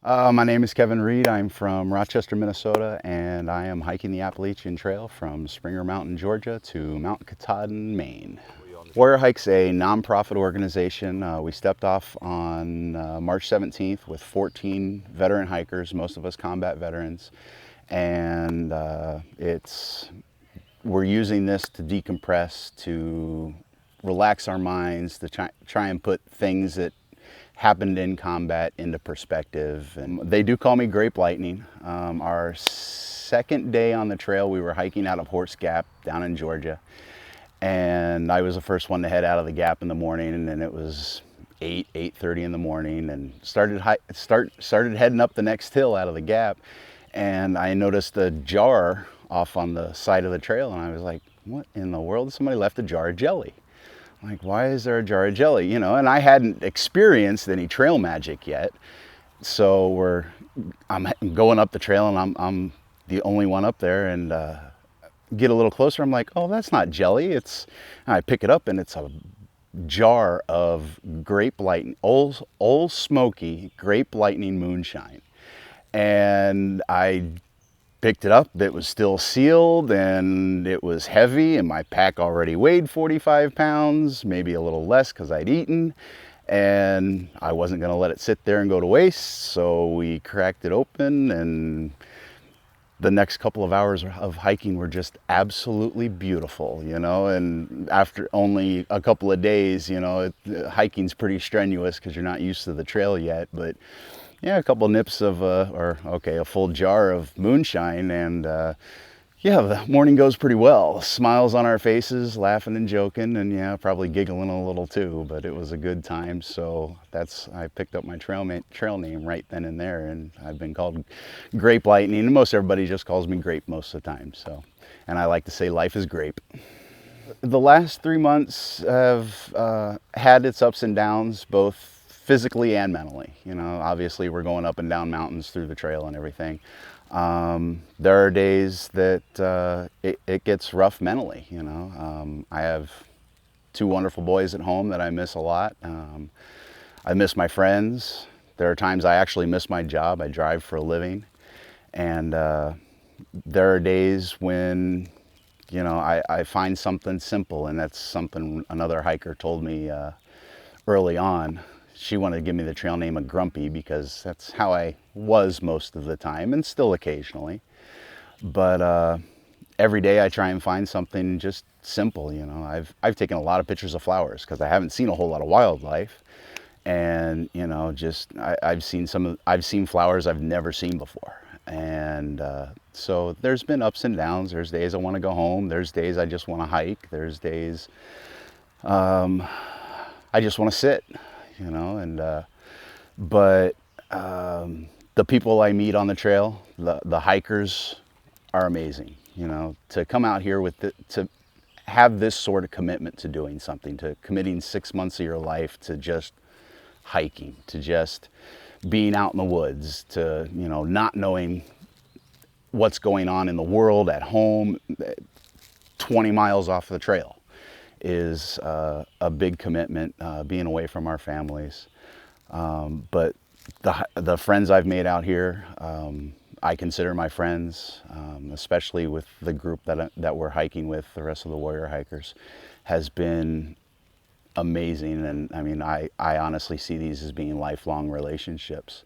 My name is Kevin Reed. I'm from Rochester, Minnesota, and I am hiking the Appalachian Trail from Springer Mountain, Georgia to Mount Katahdin, Maine. Warrior Hike's a nonprofit organization. We stepped off on March 17th with 14 veteran hikers, most of us combat veterans, and we're using this to decompress, to relax our minds, to try and put things that happened in combat into perspective. And they do call me Grape Lightning. Our second day on the trail, we were hiking out of Horse Gap down in Georgia. And I was the first one to head out of the gap in the morning, and then it was 8:30 in the morning, and started heading up the next hill out of the gap. And I noticed a jar off on the side of the trail, and I was like, what in the world? Somebody left a jar of jelly. I'm like, why is there a jar of jelly? You know, and I hadn't experienced any trail magic yet. So I'm going up the trail, and I'm the only one up there, and get a little closer. I'm like, oh, that's not jelly. I pick it up, and it's a jar of Grape Lightning, old smoky Grape Lightning moonshine. And I picked it up. It was still sealed, and it was heavy, and my pack already weighed 45 pounds, maybe a little less because I'd eaten, and I wasn't going to let it sit there and go to waste. So we cracked it open, and the next couple of hours of hiking were just absolutely beautiful, you know. And after only a couple of days, you know, hiking's pretty strenuous because you're not used to the trail yet, but yeah, a couple nips of, a full jar of moonshine, and yeah, the morning goes pretty well. Smiles on our faces, laughing and joking, and yeah, probably giggling a little too, but it was a good time. So I picked up my trail name right then and there, and I've been called Grape Lightning, and most everybody just calls me Grape most of the time. So, and I like to say life is grape. The last 3 months have had its ups and downs, both physically and mentally. You know, obviously we're going up and down mountains through the trail and everything. There are days that it gets rough mentally, you know. I have two wonderful boys at home that I miss a lot. I miss my friends. There are times I actually miss my job. I drive for a living. And there are days when, you know, I find something simple, and that's something another hiker told me early on. She wanted to give me the trail name of Grumpy because that's how I was most of the time, and still occasionally. But every day I try and find something just simple, you know. I've taken a lot of pictures of flowers because I haven't seen a whole lot of wildlife, and you know, I've seen flowers I've never seen before, and so there's been ups and downs. There's days I want to go home. There's days I just want to hike. There's days I just want to sit, you know. And but the people I meet on the trail, the hikers, are amazing. You know, to come out here to have this sort of commitment to doing something, to committing 6 months of your life to just hiking, to just being out in the woods, to, you know, not knowing what's going on in the world at home 20 miles off the trail is a big commitment, being away from our families. But the friends I've made out here, I consider my friends, especially with the group that we're hiking with, the rest of the warrior hikers, has been amazing. And I mean, I honestly see these as being lifelong relationships.